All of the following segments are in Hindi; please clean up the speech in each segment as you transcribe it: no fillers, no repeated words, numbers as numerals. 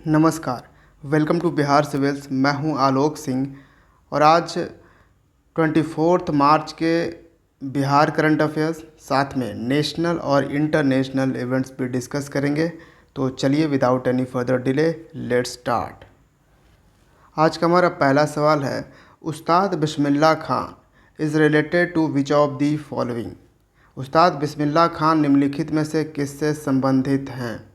नमस्कार। Welcome to Bihar civils. मैं हूं आलोक सिंह और आज 24 मार्च के बिहार करंट अफेयर्स साथ में नेशनल और इंटरनेशनल इवेंट्स भी डिस्कस करेंगे। तो चलिए without any further delay let's start. आज का हमारा पहला सवाल है, Ustad Bismillah Khan is related to which of the following. Ustad Bismillah Khan निम्नलिखित में से किससे संबंधित हैं।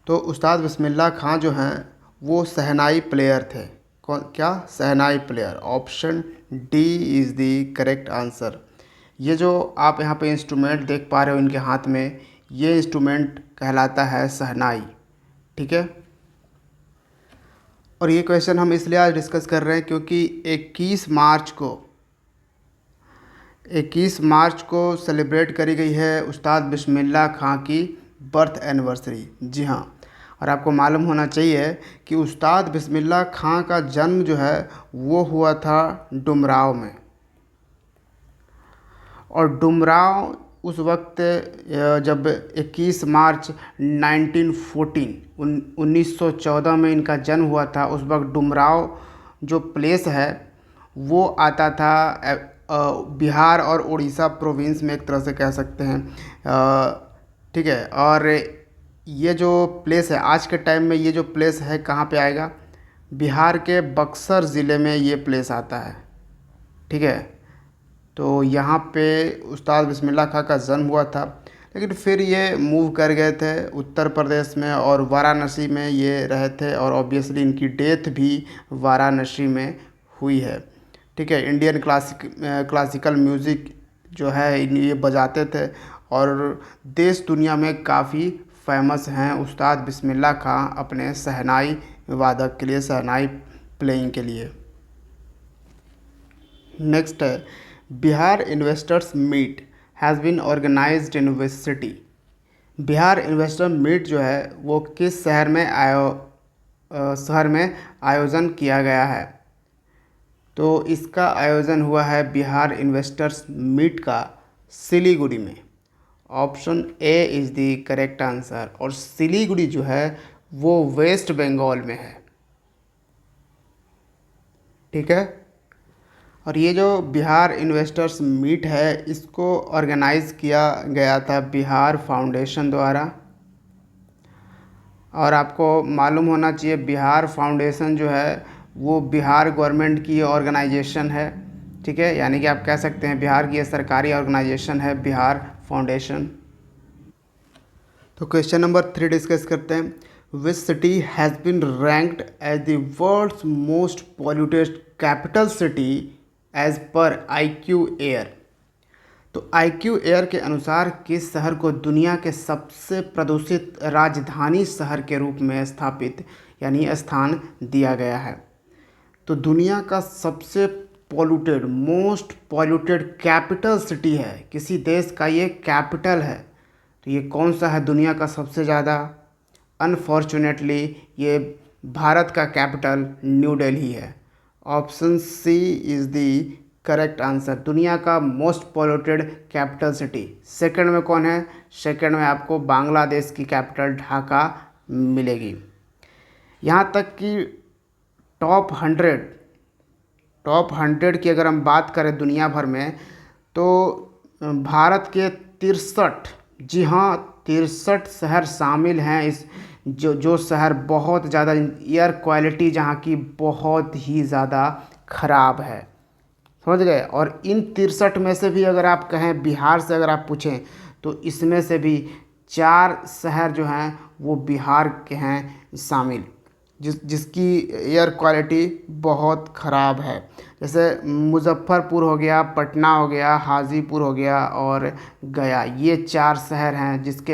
तो उस्ताद बिस्मिल्लाह खान जो हैं वो शहनाई प्लेयर थे। कौन क्या? Shehnai player. Option D is the correct answer. ये जो आप यहाँ पे इंस्ट्रूमेंट देख पा रहे हो इनके हाथ में, ये इंस्ट्रूमेंट कहलाता है शहनाई। ठीक है। और ये क्वेश्चन हम इसलिए आज डिस्कस कर रहे हैं क्योंकि 21 मार्च को सेलिब्रेट करी गई है उस्ताद बिस्मिल्लाह खां की बर्थ एनिवर्सरी। जी हाँ। और आपको मालूम होना चाहिए कि उस्ताद बिस्मिल्लाह खां का जन्म जो है वो हुआ था डुमराव में। और डुमराव उस वक्त जब 21 मार्च 1914 में इनका जन्म हुआ था, उस वक्त डुमराव जो प्लेस है वो आता था बिहार और उड़ीसा प्रोविंस में, एक तरह से कह सकते हैं। ठीक है। और ये जो प्लेस है आज के टाइम में, ये जो प्लेस है कहाँ पे आएगा? बिहार के बक्सर ज़िले में ये प्लेस आता है। ठीक है। तो यहाँ पे उस्ताद बिस्मिल्लाह खां का जन्म हुआ था, लेकिन फिर ये मूव कर गए थे उत्तर प्रदेश में और वाराणसी में ये रहे थे। और ऑब्वियसली इनकी डेथ भी वाराणसी में हुई है। ठीक है। इंडियन क्लासिकल म्यूज़िक जो है ये बजाते थे और देश दुनिया में काफ़ी फेमस हैं उस्ताद बिस्मिल्लाह खां अपने शहनाई वादक के लिए, शहनाई प्लेइंग के लिए। नेक्स्ट है, Bihar investors meet has been organized in which city. Bihar investor meet जो है वो किस शहर में आयोजन किया गया है। तो इसका आयोजन हुआ है बिहार इन्वेस्टर्स मीट का सिलीगुड़ी में। Option A is the correct answer. और सिलीगुड़ी जो है वो वेस्ट बंगाल में है। ठीक है। और ये जो बिहार इन्वेस्टर्स मीट है इसको ऑर्गेनाइज़ किया गया था बिहार फाउंडेशन द्वारा। और आपको मालूम होना चाहिए बिहार फाउंडेशन जो है वो बिहार गवर्नमेंट की ऑर्गेनाइजेशन है। ठीक है। यानी कि आप कह सकते हैं बिहार की ये सरकारी ऑर्गेनाइजेशन है बिहार फाउंडेशन। तो क्वेश्चन नंबर 3 डिस्कस करते हैं। Which city has been ranked as the world's most polluted capital city as per IQ air. तो IQ एयर के अनुसार किस शहर को दुनिया के सबसे प्रदूषित राजधानी शहर के रूप में स्थापित यानी स्थान दिया गया है। तो दुनिया का सबसे polluted, most polluted capital city है, किसी देश का ये कैपिटल है। तो ये कौन सा है दुनिया का सबसे ज़्यादा? अनफॉर्चुनेटली ये भारत का कैपिटल न्यू दिल्ली है। Option C is the correct answer. दुनिया का most polluted capital city. Second में कौन है? सेकंड में आपको बांग्लादेश की कैपिटल ढाका मिलेगी। यहाँ तक कि टॉप 100 की अगर हम बात करें दुनिया भर में, तो भारत के 63, जी हाँ 63 शहर शामिल हैं। इस जो शहर बहुत ज़्यादा एयर क्वालिटी जहाँ की बहुत ही ज़्यादा ख़राब है, समझ गए। और इन 63 में से भी अगर आप कहें बिहार से अगर आप पूछें तो इसमें से भी 4 शहर जो हैं वो बिहार के हैं शामिल, जिसकी एयर क्वालिटी बहुत ख़राब है। जैसे मुजफ्फरपुर हो गया, पटना हो गया, हाजीपुर हो गया और गया। ये 4 शहर हैं जिसके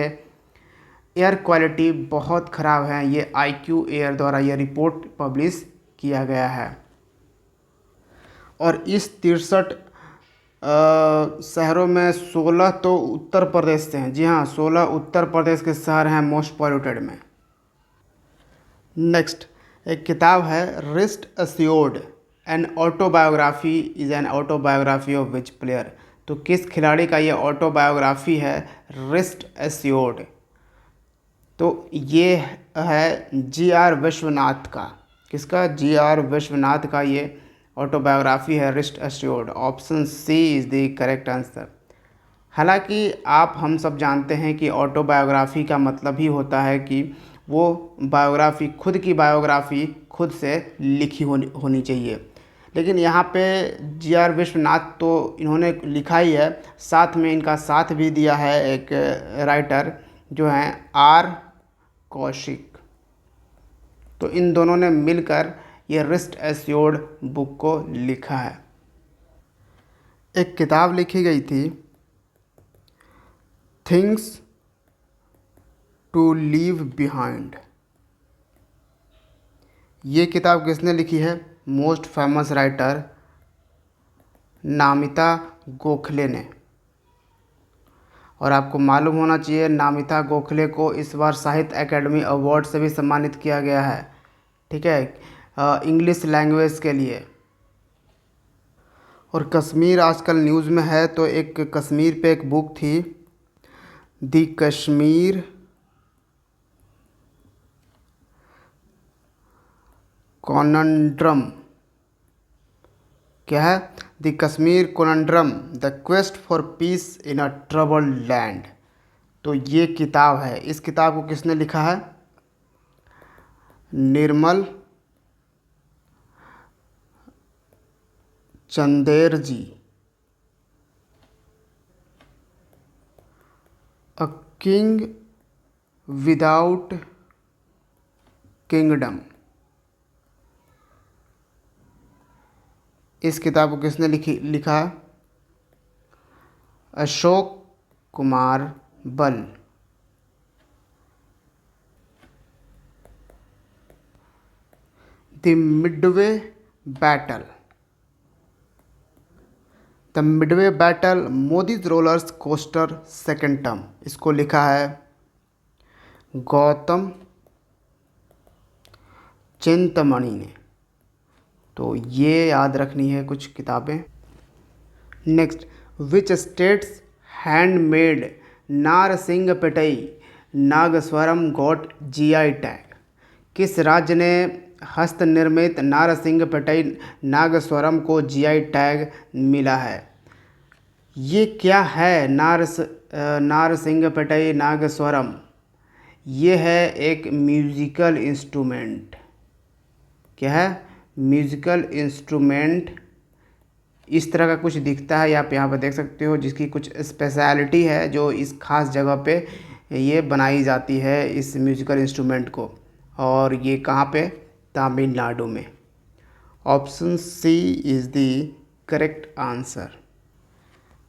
एयर क्वालिटी बहुत ख़राब है। ये IQ एयर द्वारा ये रिपोर्ट पब्लिश किया गया है। और इस 63 शहरों में 16 तो उत्तर प्रदेश से हैं। जी हाँ, 16 उत्तर प्रदेश के शहर हैं मोस्ट पॉल्यूटेड में। नेक्स्ट एक किताब है rest assured an autobiography is an autobiography of which player. तो किस खिलाड़ी का ये ऑटोबायोग्राफी है रेस्ट अस्योर्ड? तो ये है जी.आर. विश्वनाथ का। किसका? जी.आर. विश्वनाथ का ये ऑटोबायोग्राफी है rest assured. Option C is the correct answer. हालांकि हम सब जानते हैं कि ऑटोबायोग्राफी का मतलब ही होता है कि वो बायोग्राफी, खुद की बायोग्राफी खुद से लिखी होनी चाहिए। लेकिन यहाँ पे जी.आर. विश्वनाथ तो इन्होंने लिखा ही है, साथ में इनका साथ भी दिया है एक राइटर जो हैं आर कौशिक। तो इन दोनों ने मिलकर ये रेस्ट एश्योर्ड बुक को लिखा है। एक किताब लिखी गई थी, थिंग्स टू लीव बिहाइंड। ये किताब किसने लिखी है? मोस्ट फेमस राइटर नामिता गोखले ने। और आपको मालूम होना चाहिए नामिता गोखले को इस बार साहित्य अकेडमी अवार्ड से भी सम्मानित किया गया है, ठीक है, इंग्लिश लैंग्वेज के लिए। और कश्मीर आजकल न्यूज़ में है, तो एक कश्मीर पे एक बुक थी, द कश्मीर कॉनंड्रम। क्या है? The Kashmir conundrum, the quest for peace in a troubled land. तो ये किताब है। इस किताब को किसने लिखा है? Nirmal Chander ji. A king without kingdom. इस किताब को किसने लिखा? Ashok Kumar Bal. The midway battle. The midway battle, Modi's rollers coaster second term. इसको लिखा है गौतम चिंतमणि ने। तो ये याद रखनी है कुछ किताबें। Next, which states handmade Narasinghapettai nagaswaram got GI tag. किस राज्य ने हस्त निर्मित नारसिंगपेटई नागस्वरम को जीआई टैग मिला है? ये क्या है नारसिंगपेटई नागस्वरम? ये है एक म्यूज़िकल इंस्ट्रूमेंट। क्या है? Musical instrument. इस तरह का कुछ दिखता है, आप यहाँ पर देख सकते हो, जिसकी कुछ स्पेशलिटी है जो इस खास जगह पे ये बनाई जाती है इस म्यूज़िकल इंस्ट्रूमेंट को। और ये कहाँ पे? तमिलनाडु में। Option C is the correct answer.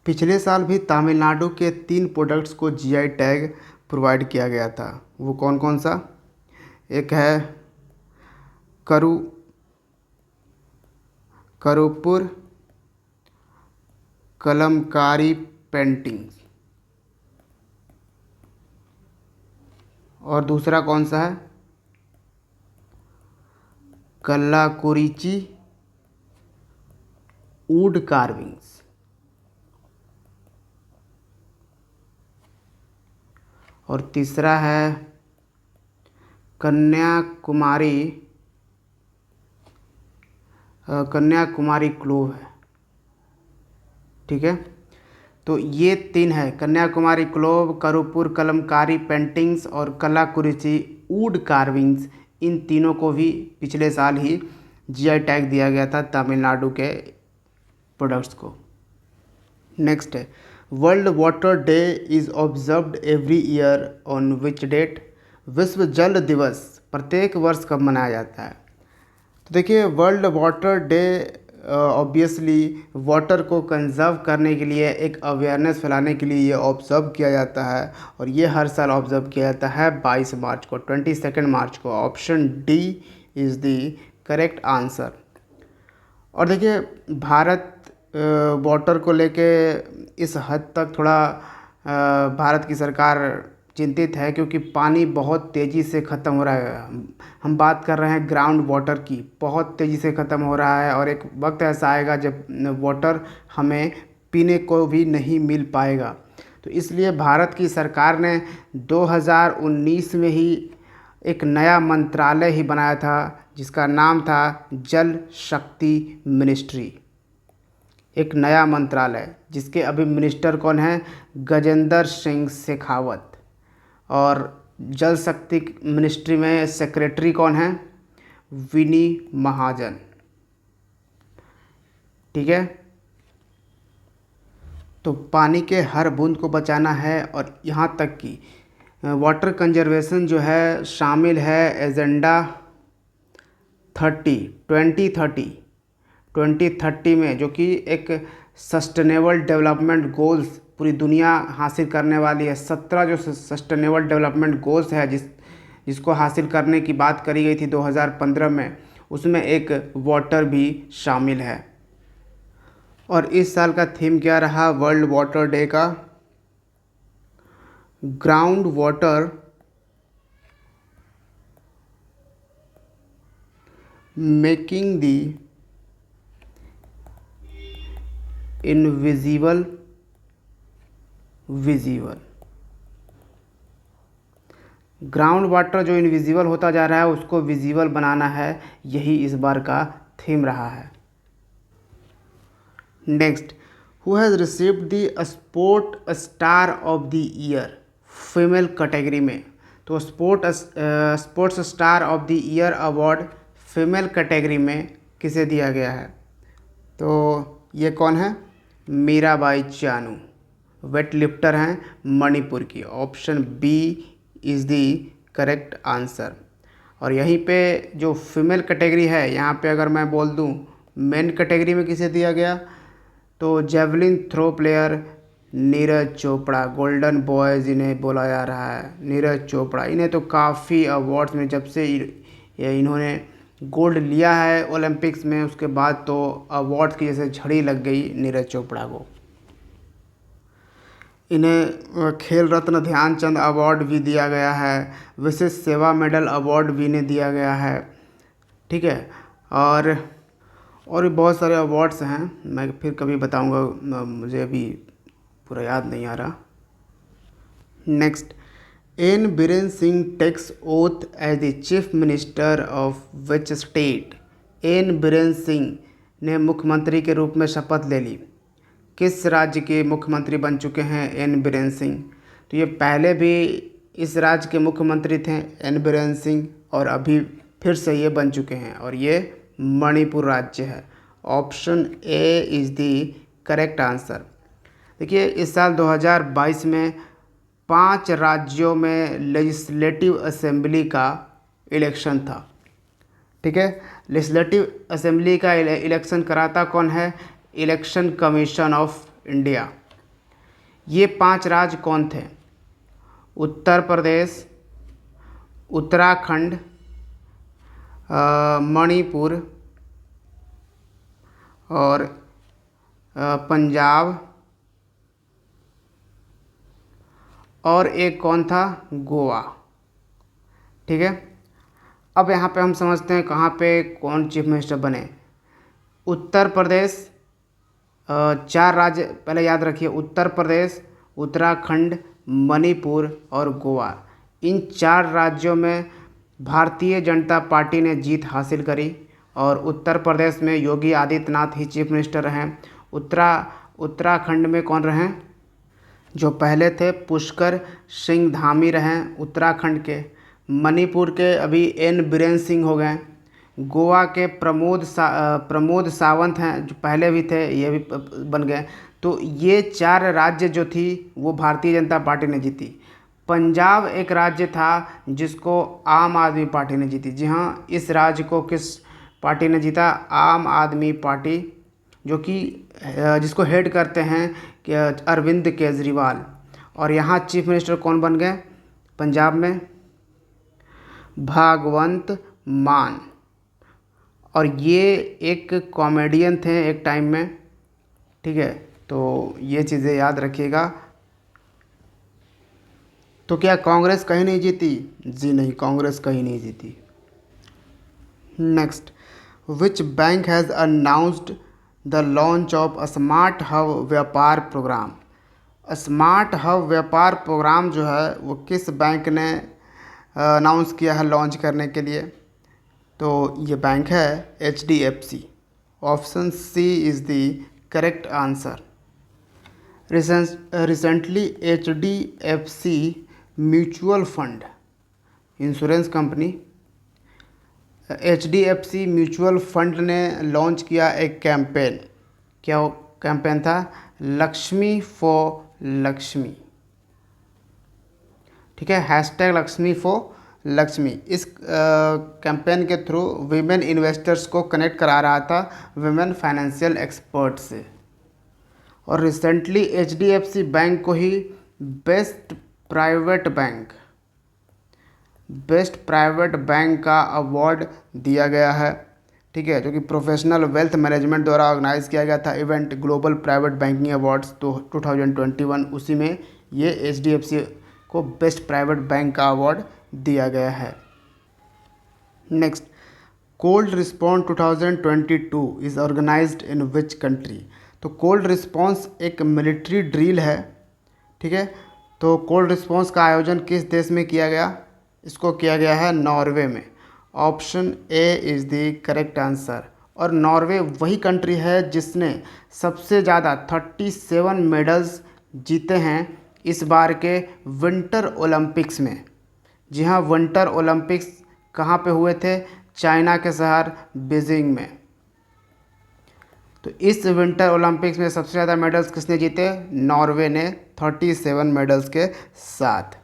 पिछले साल भी तमिलनाडु के 3 प्रोडक्ट्स को जीआई टैग प्रोवाइड किया गया था। वो कौन कौन सा? एक है करूपुर कलमकारी पेंटिंग्स, और दूसरा कौन सा है? Kallakurichi would carvings. और तीसरा है कन्याकुमारी क्लोव है, ठीक है। तो ये 3 है, कन्याकुमारी क्लोव, करूपुर कलमकारी पेंटिंग्स और कलाकुरिची वुड कार्विंग्स। इन तीनों को भी पिछले साल ही जीआई टैग दिया गया था तमिलनाडु के प्रोडक्ट्स को। नेक्स्ट है, world water day is observed every year on which date. विश्व जल दिवस प्रत्येक वर्ष कब मनाया जाता है? तो देखिए, world water day obviously water को कंजर्व करने के लिए, एक अवेयरनेस फैलाने के लिए ये ऑब्ज़र्व किया जाता है। और ये हर साल ऑब्ज़र्व किया जाता है 22 मार्च को, 22 मार्च को। Option D is the correct answer. और देखिए, भारत वाटर को लेके इस हद तक थोड़ा भारत की सरकार चिंतित है, क्योंकि पानी बहुत तेज़ी से ख़त्म हो रहा है। हम बात कर रहे हैं ग्राउंड वाटर की, बहुत तेज़ी से ख़त्म हो रहा है। और एक वक्त ऐसा आएगा जब वाटर हमें पीने को भी नहीं मिल पाएगा। तो इसलिए भारत की सरकार ने 2019 में ही एक नया मंत्रालय ही बनाया था जिसका नाम था जल शक्ति मिनिस्ट्री। एक नया मंत्रालय जिसके अभी मिनिस्टर कौन है, गजेंद्र सिंह शेखावत। और जल शक्ति मिनिस्ट्री में सेक्रेटरी कौन है, विनी महाजन। ठीक है, तो पानी के हर बूंद को बचाना है और यहाँ तक कि वाटर कंजर्वेशन जो है शामिल है एजेंडा 2030 में, जो कि एक सस्टेनेबल डेवलपमेंट गोल्स पूरी दुनिया हासिल करने वाली है। 17 जो सस्टेनेबल डेवलपमेंट गोल्स है जिसको हासिल करने की बात करी गई थी 2015 में, उसमें एक वाटर भी शामिल है। और इस साल का थीम क्या रहा वर्ल्ड वाटर डे का, ground water making the invisible visible. Ground water जो इनविजिबल होता जा रहा है उसको विजिबल बनाना है, यही इस बार का थीम रहा है। Next, who has received the sport star of the year female category में। तो sports star of the year award female category में किसे दिया गया है, तो ये कौन है, मीराबाई चानू, वेट लिफ्टर हैं मणिपुर की। Option B is the correct answer. और यहीं पे जो फीमेल कैटेगरी है, यहाँ पे अगर मैं बोल दूँ मेन कैटेगरी में किसे दिया गया, तो javelin throw player Neeraj Chopra, golden boy जिन्हें बोला जा रहा है, नीरज चोपड़ा। इन्हें तो काफ़ी अवार्ड्स में, जब से इन्होंने गोल्ड लिया है ओलंपिक्स में, उसके बाद तो अवार्ड्स की जैसे झड़ी लग गई नीरज चोपड़ा को। इन्हें खेल रत्न ध्यानचंद अवार्ड भी दिया गया है, विशिष्ट सेवा मेडल अवार्ड भी इन्हें दिया गया है। ठीक है, और भी बहुत सारे अवार्ड्स हैं, मैं फिर कभी बताऊंगा, मुझे अभी पूरा याद नहीं आ रहा। Next, N Biren Singh takes oath as the chief minister of which state. N Biren Singh ने मुख्यमंत्री के रूप में शपथ ले ली। किस राज्य के मुख्यमंत्री बन चुके हैं एन बीरेन सिंह, तो ये पहले भी इस राज्य के मुख्यमंत्री थे एन बीरेन सिंह, और अभी फिर से ये बन चुके हैं, और ये मणिपुर राज्य है। Option A is the correct answer. देखिए, इस साल 2022 में 5 राज्यों में लेजिस्लेटिव असेंबली का इलेक्शन था। ठीक है, लेजिस्लेटिव असेंबली का इलेक्शन कराता कौन है, इलेक्शन कमीशन ऑफ इंडिया। ये 5 राज्य कौन थे, उत्तर प्रदेश, उत्तराखंड, मणिपुर और पंजाब, और एक कौन था, गोवा। ठीक है, अब यहाँ पे हम समझते हैं कहाँ पे कौन चीफ मिनिस्टर बने। उत्तर प्रदेश, 4 राज्य पहले याद रखिए, उत्तर प्रदेश, उत्तराखंड, मणिपुर और गोवा। इन 4 राज्यों में भारतीय जनता पार्टी ने जीत हासिल करी, और उत्तर प्रदेश में योगी आदित्यनाथ ही चीफ मिनिस्टर रहे। उत्तराखंड में कौन रहे, जो पहले थे पुष्कर सिंह धामी रहें उत्तराखंड के। मणिपुर के अभी एन बीरेन सिंह हो गए। गोवा के प्रमोद सावंत हैं, जो पहले भी थे, ये भी बन गए। तो ये 4 राज्य जो थी वो भारतीय जनता पार्टी ने जीती। पंजाब एक राज्य था जिसको आम आदमी पार्टी ने जीती। जी हाँ, इस राज्य को किस पार्टी ने जीता, आम आदमी पार्टी, जो कि जिसको हेड करते हैं कि अरविंद केजरीवाल। और यहाँ चीफ मिनिस्टर कौन बन गए पंजाब में, भगवंत मान। और ये एक कॉमेडियन थे एक टाइम में। ठीक है, तो ये चीज़ें याद रखिएगा। तो क्या कांग्रेस कहीं नहीं जीती, जी नहीं, कांग्रेस कहीं नहीं जीती। Next, which bank has announced the launch of smart hub व्यापार प्रोग्राम। स्मार्ट हब व्यापार प्रोग्राम जो है वो किस बैंक ने अनाउंस किया है लॉन्च करने के लिए। तो ये बैंक है HDFC। Option C is the correct answer. Recently HDFC mutual fund insurance company HDFC mutual fund ने लॉन्च किया एक कैंपेन। क्या कैंपेन था? लक्ष्मी फॉर लक्ष्मी। ठीक है, हैशटैग लक्ष्मी फॉर लक्ष्मी। इस कैंपेन के थ्रू विमेन इन्वेस्टर्स को कनेक्ट करा रहा था विमेन फाइनेंशियल एक्सपर्ट से। और रिसेंटली HDFC बैंक को ही बेस्ट प्राइवेट बैंक का अवार्ड दिया गया है। ठीक है, जो कि प्रोफेशनल वेल्थ मैनेजमेंट द्वारा ऑर्गेनाइज किया गया था event global private banking awards 2021। उसी में ये HDFC को बेस्ट प्राइवेट बैंक का अवार्ड दिया गया है। Next, cold response 2022 is organised in which country? तो कोल्ड रिस्पॉन्स एक मिलिट्री ड्रिल है। ठीक है, तो कोल्ड रिस्पॉन्स का आयोजन किस देश में किया गया? इसको किया गया है नॉर्वे में। Option A is the correct answer. और नॉर्वे वही कंट्री है जिसने सबसे ज़्यादा 37 मेडल्स जीते हैं इस बार के विंटर ओलंपिक्स में। जी हाँ, विंटर ओलंपिक्स कहाँ पे हुए थे? चाइना के शहर बीजिंग में। तो इस विंटर ओलंपिक्स में सबसे ज़्यादा मेडल्स किसने जीते? नॉर्वे ने 37 मेडल्स के साथ।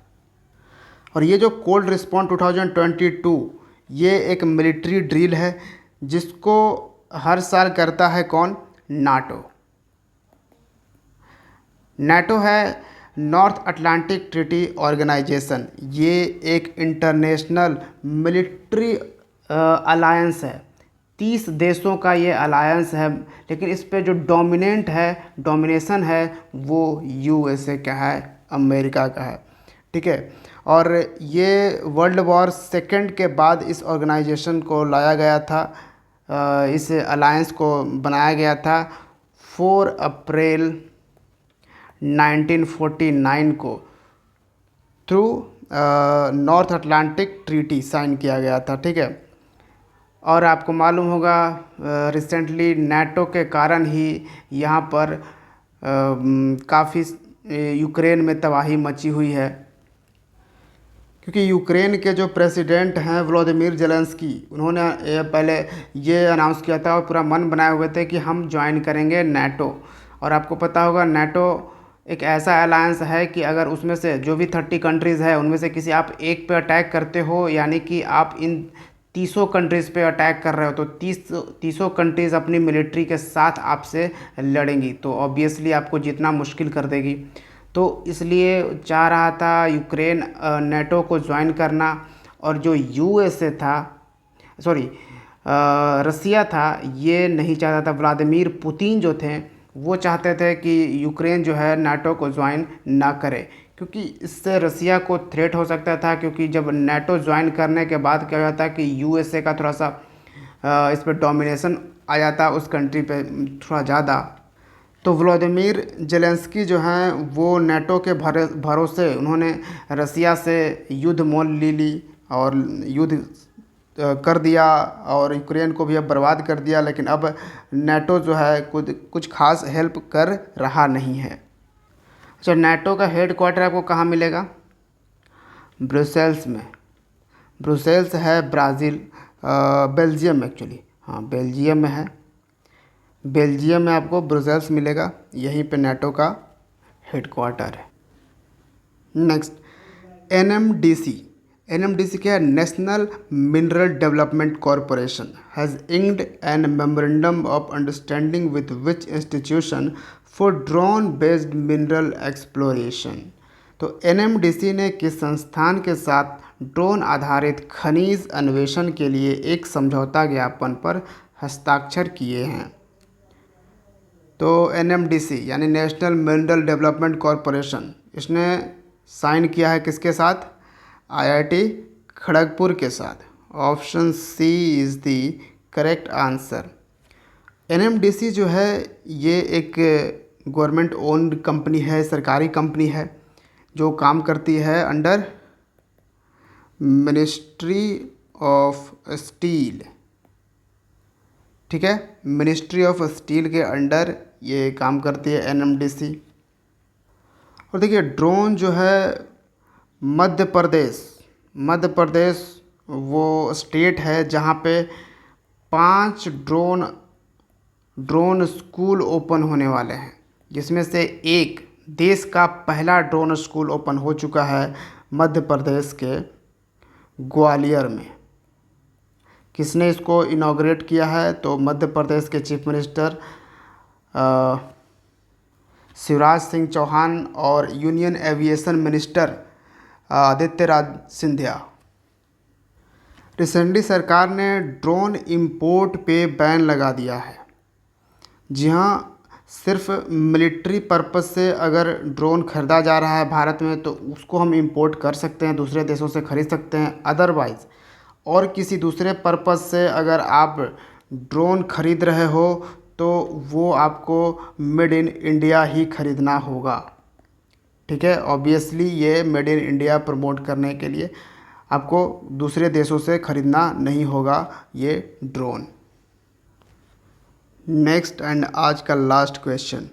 और ये जो कोल्ड रिस्पॉन्स 2022 ये एक मिलिट्री ड्रिल है जिसको हर साल करता है कौन? नाटो है नॉर्थ अटलांटिक ट्रीटी ऑर्गेनाइजेशन। ये एक इंटरनेशनल मिलिट्री अलायंस है। 30 देशों का ये अलायंस है, लेकिन इस पे जो डोमिनेशन है वो USA का है, अमेरिका का है। ठीक है, और ये वर्ल्ड वॉर सेकेंड के बाद इस ऑर्गेनाइजेशन को लाया गया था, इस अलायंस को बनाया गया था 4 अप्रैल 1949 को through north Atlantic treaty sign किया गया था। ठीक है, और आपको मालूम होगा रिसेंटली नाटो के कारण ही यहाँ पर काफ़ी यूक्रेन में तबाही मची हुई है, क्योंकि यूक्रेन के जो प्रेसिडेंट हैं व्लादिमीर जेलेंस्की, उन्होंने पहले ये अनाउंस किया था और पूरा मन बनाए हुए थे कि हम ज्वाइन करेंगे नाटो। और आपको पता होगा नाटो एक ऐसा अलायंस है कि अगर उसमें से जो भी 30 कंट्रीज़ है उनमें से किसी आप एक पे अटैक करते हो, यानी कि आप इन 30 कंट्रीज़ पे अटैक कर रहे हो, तो 30 कंट्रीज़ अपनी मिलिट्री के साथ आपसे लड़ेंगी, तो ऑब्वियसली आपको जीतना मुश्किल कर देगी। तो इसलिए चाह रहा था यूक्रेन नाटो को ज्वाइन करना। और जो रसिया था, ये नहीं चाहता था। व्लादिमीर पुतिन जो थे वो चाहते थे कि यूक्रेन जो है नाटो को ज्वाइन ना करे, क्योंकि इससे रसिया को थ्रेट हो सकता था। क्योंकि जब नाटो ज्वाइन करने के बाद क्या होता है कि USA का थोड़ा सा इस पर डोमिनेशन आ जाता उस कंट्री पे थोड़ा ज़्यादा। तो व्लादिमीर जेलेंस्की जो हैं वो नाटो के भरोसे उन्होंने रसिया से युद्ध मोल ली और युद्ध कर दिया और यूक्रेन को भी अब बर्बाद कर दिया। लेकिन अब नाटो जो है कुछ खास हेल्प कर रहा नहीं है। अच्छा, नाटो का हेड क्वार्टर आपको कहाँ मिलेगा? ब्रुसेल्स में। ब्रुसेल्स है बेल्जियम एक्चुअली, हाँ बेल्जियम में है। बेल्जियम में आपको ब्रुसेल्स मिलेगा, यहीं पे नाटो का हेड क्वार्टर है। नेक्स्ट, NMDC क्या है? National mineral development corporation has inked an memorandum of understanding with which institution for drone based mineral exploration. तो NMDC ने किस संस्थान के साथ ड्रोन आधारित खनिज अन्वेषण के लिए एक समझौता ज्ञापन पर हस्ताक्षर किए हैं? तो NMDC यानी नेशनल मिनरल डेवलपमेंट कॉरपोरेशन, इसने साइन किया है किसके साथ? IIT खड़गपुर के साथ। Option C is the correct answer. NMDC जो है ये एक गवर्नमेंट ओन्ड कंपनी है, सरकारी कंपनी है, जो काम करती है अंडर मिनिस्ट्री ऑफ स्टील, ठीक है, मिनिस्ट्री ऑफ स्टील के अंडर ये काम करती है एनएमडीसी। और देखिए ड्रोन जो है मध्य प्रदेश वो स्टेट है जहाँ पे 5 ड्रोन स्कूल ओपन होने वाले हैं, जिसमें से एक देश का पहला ड्रोन स्कूल ओपन हो चुका है मध्य प्रदेश के ग्वालियर में। किसने इसको इनॉग्रेट किया है? तो मध्य प्रदेश के चीफ मिनिस्टर शिवराज सिंह चौहान और union aviation minister Aditya Raj Scindia. Recently सरकार ने ड्रोन इंपोर्ट पे बैन लगा दिया है। जी हाँ, सिर्फ मिलिट्री पर्पस से अगर ड्रोन ख़रीदा जा रहा है भारत में तो उसको हम इंपोर्ट कर सकते हैं, दूसरे देशों से ख़रीद सकते हैं। अदरवाइज़ और किसी दूसरे पर्पस से अगर आप ड्रोन ख़रीद रहे हो तो वो आपको मेड इन इंडिया ही ख़रीदना होगा, ठीक है। ऑब्वियसली ये मेड इन इंडिया प्रमोट करने के लिए आपको दूसरे देशों से ख़रीदना नहीं होगा ये ड्रोन। नेक्स्ट एंड आज का last question,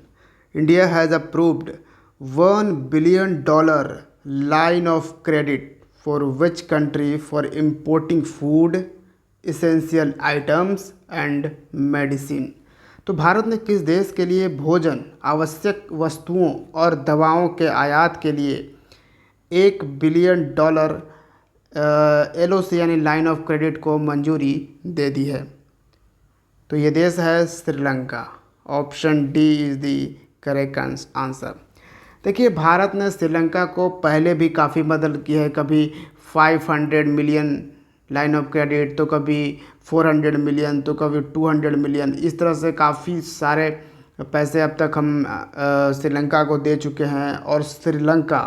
India has approved $1 billion line of credit for which country for importing food, essential items and medicine. तो भारत ने किस देश के लिए भोजन, आवश्यक वस्तुओं और दवाओं के आयात के लिए $1 बिलियन LOC यानी लाइन ऑफ क्रेडिट को मंजूरी दे दी है? तो ये देश है Sri Lanka. Option D is the correct answer. देखिए भारत ने श्रीलंका को पहले भी काफ़ी मदद की है, कभी 500 मिलियन लाइन ऑफ क्रेडिट, तो कभी 400 मिलियन, तो कभी 200 मिलियन। इस तरह से काफ़ी सारे पैसे अब तक हम श्रीलंका को दे चुके हैं। और श्रीलंका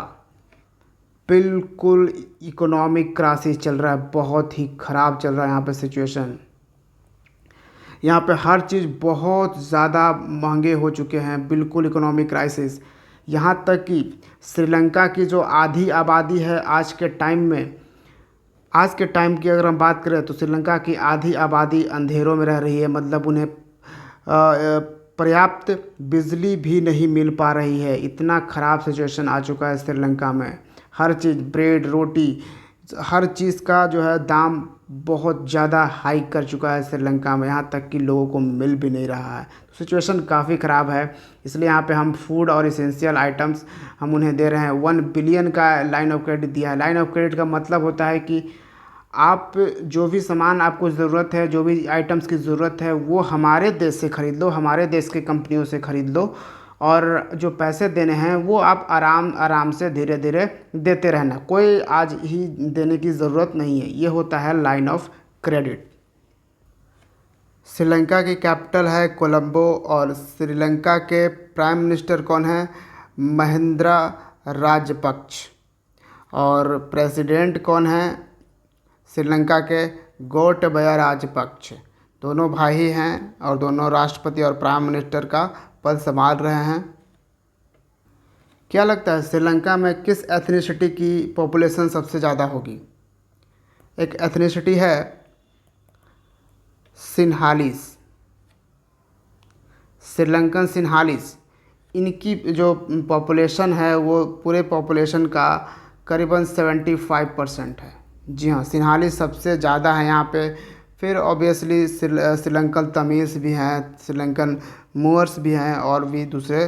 बिल्कुल इकोनॉमिक क्राइसिस चल रहा है, बहुत ही ख़राब चल रहा है यहाँ पे सिचुएशन। यहाँ पे हर चीज़ बहुत ज़्यादा महंगे हो चुके हैं, बिल्कुल इकोनॉमिक क्राइसिस। यहाँ तक कि श्रीलंका की जो आधी आबादी है आज के टाइम की अगर हम बात करें तो श्रीलंका की आधी आबादी अंधेरों में रह रही है, मतलब उन्हें पर्याप्त बिजली भी नहीं मिल पा रही है। इतना ख़राब सिचुएशन आ चुका है श्रीलंका में। हर चीज़, ब्रेड, रोटी, हर चीज़ का जो है दाम बहुत ज़्यादा हाइक कर चुका है श्रीलंका में, यहाँ तक कि लोगों को मिल भी नहीं रहा है। तो सिचुएशन काफ़ी ख़राब है, इसलिए यहाँ पे हम फूड और इसेंशियल आइटम्स हम उन्हें दे रहे हैं। 1 बिलियन का लाइन ऑफ क्रेडिट दिया है। लाइन ऑफ क्रेडिट का मतलब होता है कि आप जो भी सामान आपको ज़रूरत है, जो भी आइटम्स की ज़रूरत है, वो हमारे देश से ख़रीद लो, हमारे देश की कंपनियों से ख़रीद लो, और जो पैसे देने हैं वो आप आराम से धीरे धीरे देते रहना, कोई आज ही देने की ज़रूरत नहीं है। ये होता है लाइन ऑफ क्रेडिट। श्रीलंका की कैपिटल है कोलंबो और श्रीलंका के प्राइम मिनिस्टर कौन है? महिंद्रा राजपक्ष। और प्रेसिडेंट कौन है श्रीलंका के? गोटबया राजपक्ष। दोनों भाई हैं और दोनों राष्ट्रपति और प्राइम मिनिस्टर का पद संभाल रहे हैं। क्या लगता है श्रीलंका में किस एथनिसिटी की पॉपुलेशन सबसे ज़्यादा होगी? एक एथनिसिटी है सिन्हालीस, श्रीलंकन सिन्हालीस। इनकी जो पॉपुलेशन है वो पूरे पॉपुलेशन का करीबन 75% है। जी हाँ, सिन्हालीस सबसे ज़्यादा है यहाँ पे। फिर ऑब्वियसली श्रीलंकन तमीज़ भी हैं, श्रीलंकन मूअर्स भी हैं, और भी दूसरे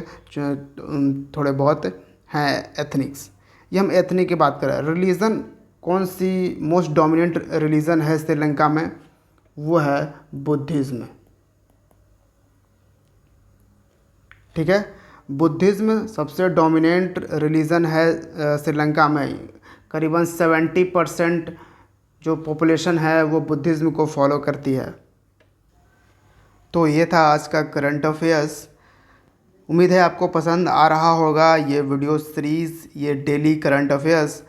थोड़े बहुत हैं एथनिक्स। ये हम एथनिक की बात करें। रिलीजन कौन सी मोस्ट डोमिनेंट रिलीजन है श्रीलंका में? वो है बुद्धिज़्म, ठीक है। बुद्धिज़्म सबसे डोमिनेंट रिलीजन है श्रीलंका में। करीबन 70% जो पॉपुलेशन है वो बुद्धिज़्म को फॉलो करती है। तो ये था आज का करंट अफेयर्स। उम्मीद है आपको पसंद आ रहा होगा ये वीडियो सीरीज़, ये डेली करंट अफेयर्स।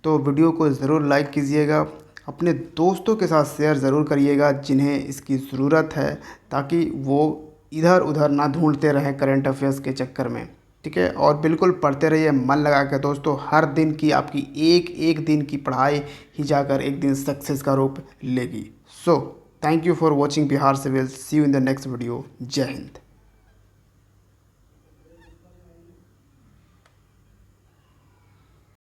तो वीडियो को ज़रूर लाइक कीजिएगा, अपने दोस्तों के साथ शेयर ज़रूर करिएगा जिन्हें इसकी ज़रूरत है, ताकि वो इधर उधर ना ढूंढते रहें करंट अफेयर्स के चक्कर में। ठीक है। और बिल्कुल पढ़ते रहिए मन लगा कर दोस्तों, हर दिन की आपकी एक एक दिन की पढ़ाई ही जाकर एक दिन सक्सेस का रूप लेगी। So thank you for watching Bihar civil. See you in the next video. जय हिंद।